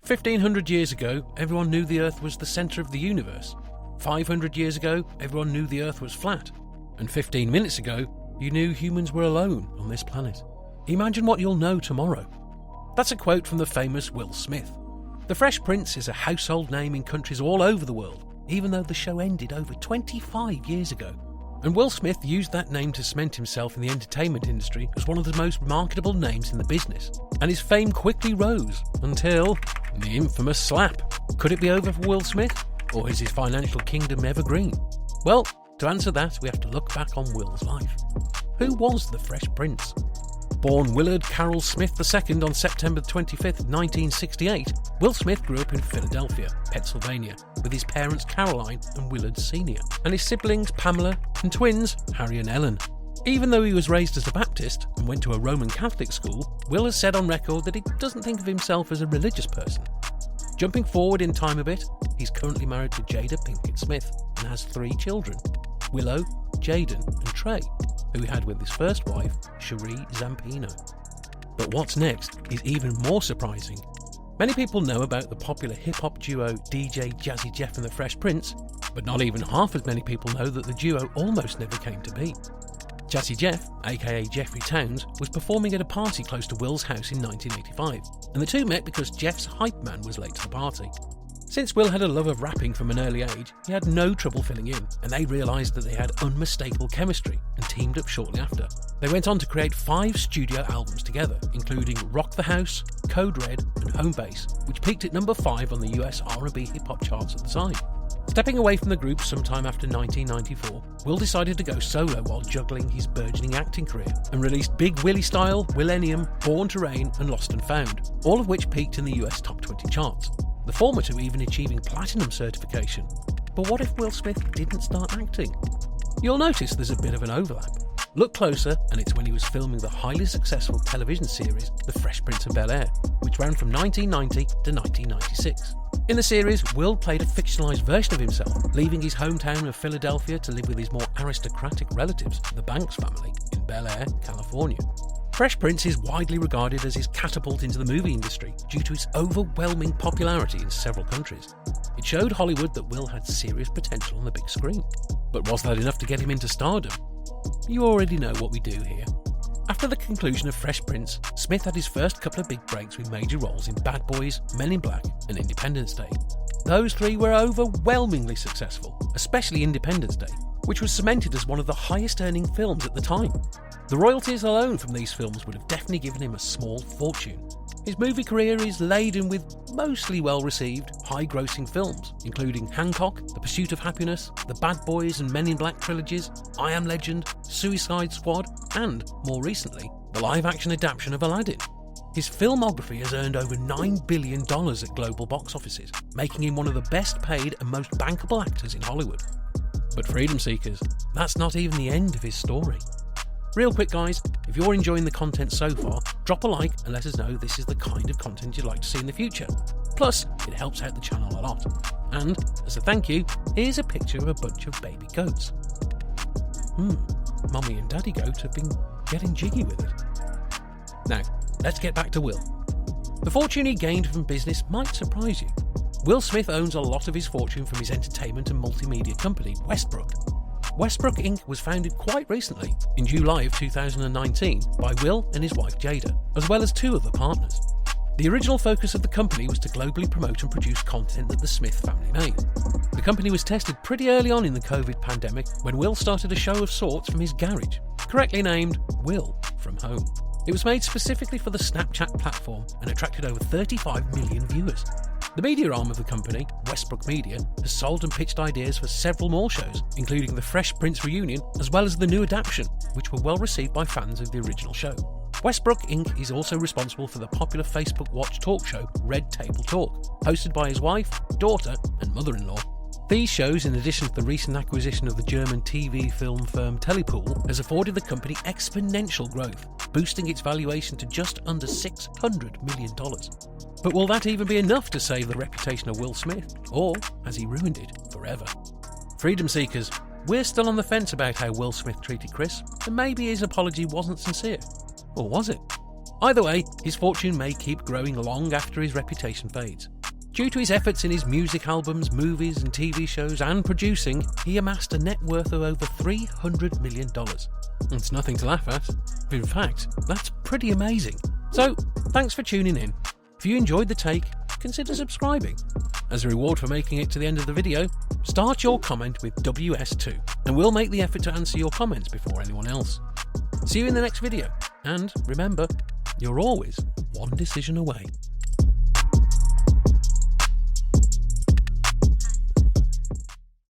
1,500 years ago, everyone knew the Earth was the centre of the universe. 500 years ago, everyone knew the Earth was flat. And 15 minutes ago, you knew humans were alone on this planet. Imagine what you'll know tomorrow. That's a quote from the famous Will Smith. The Fresh Prince is a household name in countries all over the world, even though the show ended over 25 years ago. And Will Smith used that name to cement himself in the entertainment industry as one of the most marketable names in the business. And his fame quickly rose until the infamous slap. Could it be over for Will Smith? Or is his financial kingdom evergreen? Well, to answer that, we have to look back on Will's life. Who was the Fresh Prince? Born Willard Carroll Smith II on September 25th, 1968, Will Smith grew up in Philadelphia, Pennsylvania, with his parents Caroline and Willard Sr., and his siblings Pamela and twins Harry and Ellen. Even though he was raised as a Baptist and went to a Roman Catholic school, Will has said on record that he doesn't think of himself as a religious person. Jumping forward in time a bit, he's currently married to Jada Pinkett Smith and has 3 children, Willow, Jaden and Trey, who he had with his first wife, Cherie Zampino. But what's next is even more surprising. Many people know about the popular hip-hop duo DJ Jazzy Jeff and the Fresh Prince, but not even half as many people know that the duo almost never came to be. Jazzy Jeff, aka Jeffrey Towns, was performing at a party close to Will's house in 1985, and the two met because Jeff's hype man was late to the party. Since Will had a love of rapping from an early age, he had no trouble filling in, and they realised that they had unmistakable chemistry and teamed up shortly after. They went on to create 5 studio albums together, including Rock the House, Code Red and Home Base, which peaked at number 5 on the US R&B hip-hop charts at the time. Stepping away from the group sometime after 1994, Will decided to go solo while juggling his burgeoning acting career, and released Big Willie Style, Millennium, Born to Reign and Lost and Found, all of which peaked in the US Top 20 charts. The former two even achieving platinum certification. But what if Will Smith didn't start acting? You'll notice there's a bit of an overlap. Look closer, and it's when he was filming the highly successful television series The Fresh Prince of Bel-Air, which ran from 1990 to 1996. In the series, Will played a fictionalised version of himself, leaving his hometown of Philadelphia to live with his more aristocratic relatives, the Banks family, in Bel Air, California. Fresh Prince is widely regarded as his catapult into the movie industry due to its overwhelming popularity in several countries. It showed Hollywood that Will had serious potential on the big screen. But was that enough to get him into stardom? You already know what we do here. After the conclusion of Fresh Prince, Smith had his first couple of big breaks with major roles in Bad Boys, Men in Black and Independence Day. Those 3 were overwhelmingly successful, especially Independence Day, which was cemented as one of the highest earning films at the time. The royalties alone from these films would have definitely given him a small fortune. His movie career is laden with mostly well-received, high-grossing films, including Hancock, The Pursuit of Happiness, the Bad Boys and Men in Black trilogies, I Am Legend, Suicide Squad, and, more recently, the live-action adaptation of Aladdin. His filmography has earned over $9 billion at global box offices, making him one of the best-paid and most bankable actors in Hollywood. But freedom seekers, that's not even the end of his story. Real quick guys, if you're enjoying the content so far, drop a like and let us know this is the kind of content you'd like to see in the future. Plus, it helps out the channel a lot. And, as a thank you, here's a picture of a bunch of baby goats. Mummy and Daddy Goat have been getting jiggy with it. Now, let's get back to Will. The fortune he gained from business might surprise you. Will Smith owns a lot of his fortune from his entertainment and multimedia company, Westbrook. Westbrook Inc. was founded quite recently, in July of 2019, by Will and his wife Jada, as well as 2 other partners. The original focus of the company was to globally promote and produce content that the Smith family made. The company was tested pretty early on in the COVID pandemic when Will started a show of sorts from his garage, correctly named Will From Home. It was made specifically for the Snapchat platform and attracted over 35 million viewers. The media arm of the company, Westbrook Media, has sold and pitched ideas for several more shows, including the Fresh Prince reunion, as well as the new adaptation, which were well received by fans of the original show. Westbrook Inc. is also responsible for the popular Facebook Watch talk show Red Table Talk, hosted by his wife, daughter and mother-in-law. These shows, in addition to the recent acquisition of the German TV film firm Telepool, has afforded the company exponential growth, boosting its valuation to just under $600 million. But will that even be enough to save the reputation of Will Smith, or has he ruined it forever? Freedom seekers, we're still on the fence about how Will Smith treated Chris, and maybe his apology wasn't sincere. Or was it? Either way, his fortune may keep growing long after his reputation fades. Due to his efforts in his music albums, movies and TV shows and producing, he amassed a net worth of over $300 million. It's nothing to laugh at. In fact, that's pretty amazing. So, thanks for tuning in. If you enjoyed the take, consider subscribing. As a reward for making it to the end of the video, start your comment with WS2, and we'll make the effort to answer your comments before anyone else. See you in the next video, and remember, you're always one decision away.